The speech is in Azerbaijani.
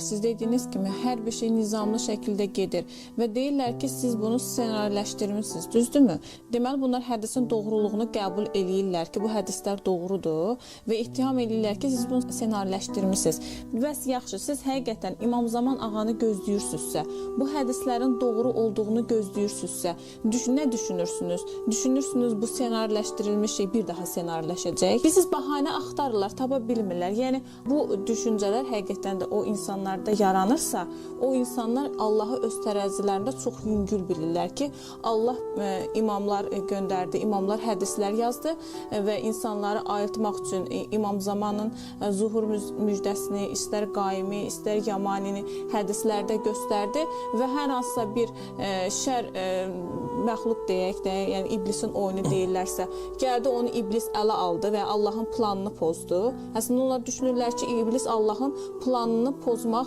siz dediyiniz kimi hər bir şey nizamlı şəkildə gedir və deyirlər ki, siz bunu ssenariləşdirmişsiniz, düzdürmü? Deməli, bunlar hədisin doğruluğunu qəbul eləyirlər ki, bu hədislər doğrudur və ittiham eləyirlər ki, siz bunu ssenariləşdirmişsiniz. Bəs yaxşı, siz həqiqətən İmam Zaman ağanı gözləyirsinizsə, bu hədislərin doğru olduğunu gözləyirsinizsə, nə düşünürsünüz? Düşünürsünüz bu ssenariləşdirilmiş şey bir daha ssenariləşəcək. Siz bahanə axtarırlar, tapa bilmirlər. Yəni, bu düşüncələr həqiqətən də o insanlarda yaranırsa, o insanlar Allahı öz tərəzilərində çox yüngül bilirlər ki, Allah imamlar göndərdi, imamlar hədislər yazdı və insanları ayıltmaq üçün İmam Zamanın zuhur müjdəsini, istər qaimi, istər yamanini hədislərdə göstərdi və hər hansısa bir şər məxluq deyək də, yəni iblisin oyunu deyirlərsə, gəldi onu iblis ələ aldı və Allahın planını pozdu. Əslində onlar düşünürlər ki, iblis Allahın planını pozmaq